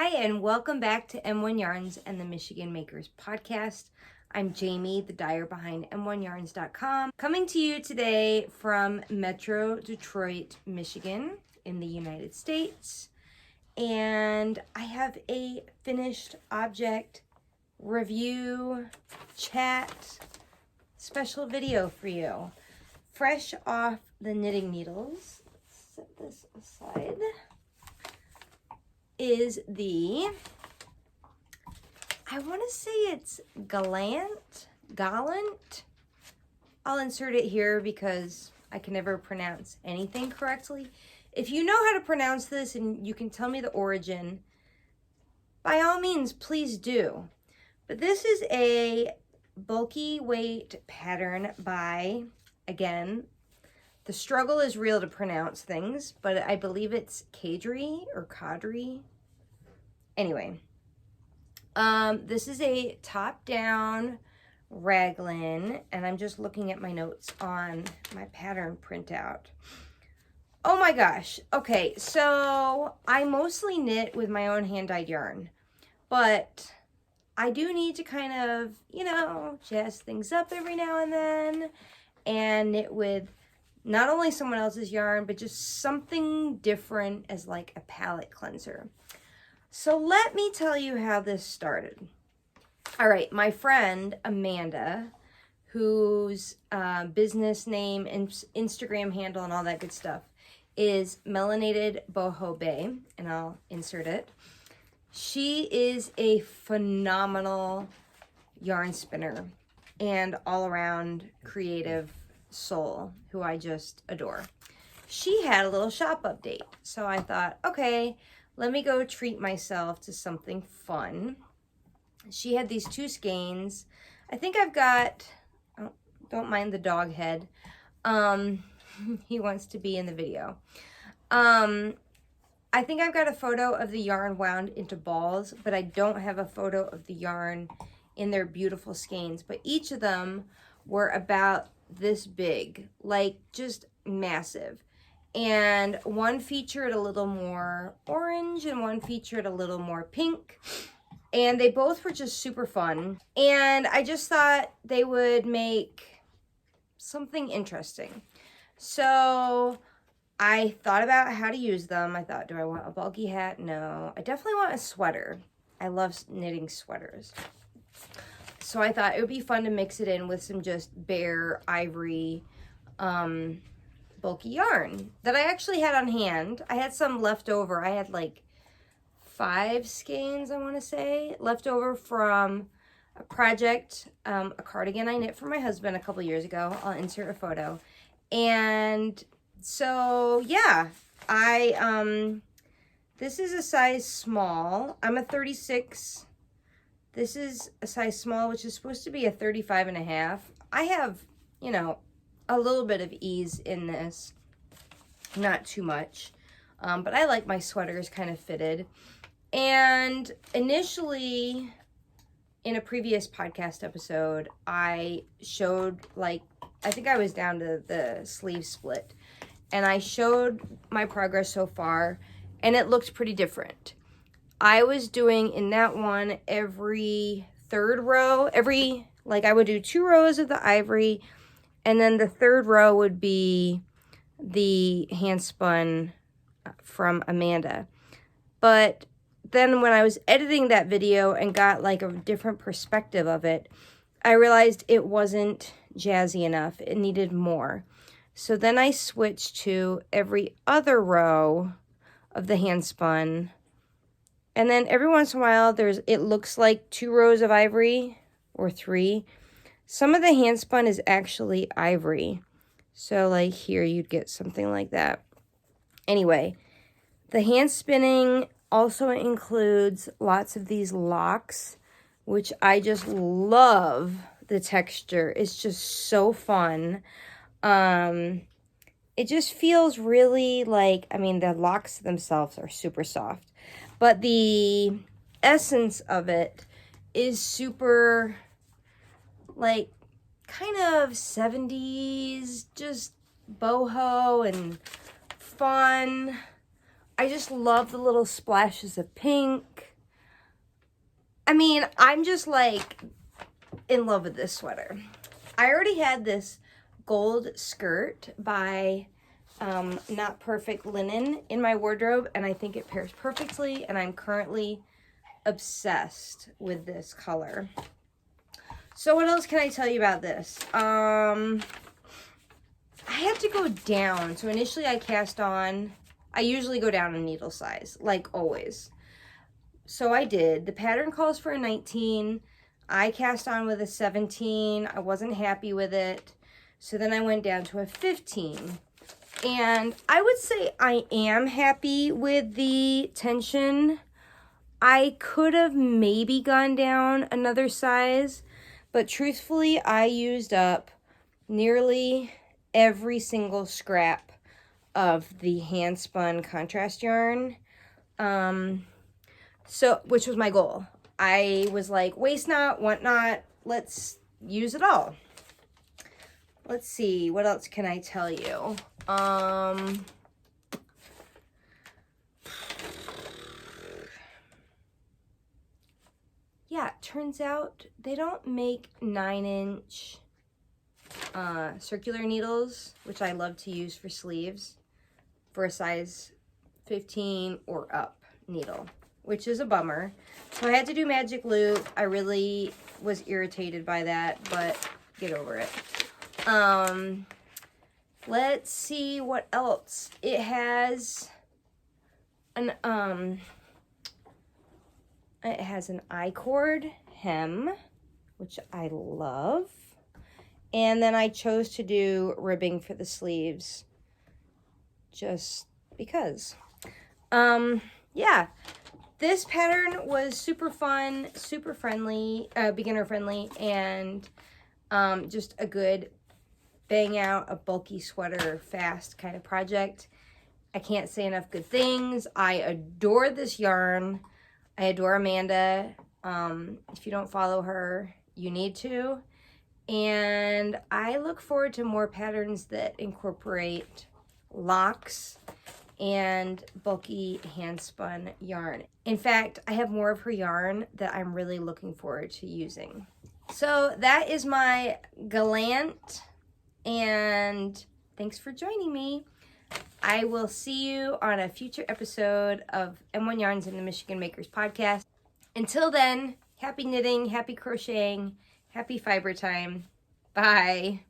Hi, and welcome back to M1 Yarns and the Michigan Makers Podcast. I'm Jamie, the dyer behind m1yarns.com, coming to you today from Metro Detroit, Michigan in the United States. And I have a finished object review chat special video for you. Fresh off the knitting needles. Set this aside. Is the, I want to say it's Gallant. I'll insert it here because I can never pronounce anything correctly. If you know how to pronounce this and you can tell me the origin, by all means, please do. But this is a bulky weight pattern by, again, the struggle is real to pronounce things, but I believe it's Cadre or Cadre. Anyway, this is a top-down raglan, and I'm just looking at my notes on my pattern printout. Oh my gosh. Okay, so I mostly knit with my own hand-dyed yarn, but I do need to kind of, jazz things up every now and then and knit with not only someone else's yarn, but just something different as like a palette cleanser. So let me tell you how this started. All right, my friend Amanda, whose business name and Instagram handle and all that good stuff is MelantedBohoBae, and I'll insert it. She is a phenomenal yarn spinner and all-around creative soul who I just adore. She had a little shop update, so I thought, okay, let me go treat myself to something fun. She had these two skeins. I think I've got, oh, don't mind the dog head. He wants to be in the video. I think I've got a photo of the yarn wound into balls, but I don't have a photo of the yarn in their beautiful skeins. But each of them were about this big, like just massive. And one featured a little more orange and one featured a little more pink. And they both were just super fun. And I just thought they would make something interesting. So I thought about how to use them. I thought, do I want a bulky hat? No. I definitely want a sweater. I love knitting sweaters. So I thought it would be fun to mix it in with some just bare ivory bulky yarn that I actually had on hand. I had some left over. I had like 5 skeins, I want to say, left over from a project, a cardigan I knit for my husband a couple years ago. I'll insert a photo. And so, yeah, this is a size small. I'm a 36. This is a size small, which is supposed to be a 35.5. I have, a little bit of ease in this, not too much, but I like my sweaters kind of fitted. And initially, in a previous podcast episode, I showed, I think I was down to the sleeve split, and I showed my progress so far, and it looked pretty different. I was doing in that one every third row, I would do 2 rows of the ivory, and then the third row would be the handspun from Amanda. But then when I was editing that video and got like a different perspective of it, I realized it wasn't jazzy enough. It needed more. So then I switched to every other row of the handspun. And then every once in a while, it looks like 2 rows of ivory or 3. Some of the handspun is actually ivory. So like here, you'd get something like that. Anyway, the hand spinning also includes lots of these locks, which I just love the texture. It's just so fun. It just feels really like, the locks themselves are super soft, but the essence of it is super, kind of 70s, just boho and fun. I just love the little splashes of pink. I mean, I'm just like in love with this sweater. I already had this gold skirt by Not Perfect Linen in my wardrobe, and I think it pairs perfectly, and I'm currently obsessed with this color. So what else can I tell you about this? I had to go down. So initially I cast on, I usually go down a needle size, like always. So I did. The pattern calls for a 19. I cast on with a 17. I wasn't happy with it. So then I went down to a 15. And I would say I am happy with the tension. I could have maybe gone down another size, but truthfully, I used up nearly every single scrap of the handspun contrast yarn, which was my goal. I was like, waste not, want not, let's use it all. Let's see, what else can I tell you? Yeah, it turns out they don't make 9-inch circular needles, which I love to use for sleeves, for a size 15 or up needle, which is a bummer. So I had to do magic loop. I really was irritated by that, but get over it. Let's see what else. It has an I-cord hem, which I love. And then I chose to do ribbing for the sleeves just because. Yeah, this pattern was super fun, super friendly, beginner friendly, and just a good bang out a bulky sweater fast kind of project. I can't say enough good things. I adore this yarn. I adore Amanda. If you don't follow her, you need to. And I look forward to more patterns that incorporate locks and bulky handspun yarn. In fact, I have more of her yarn that I'm really looking forward to using. So that is my Gallant, and thanks for joining me. I will see you on a future episode of M1 Yarns and the Michigan Makers podcast. Until then, happy knitting, happy crocheting, happy fiber time. Bye.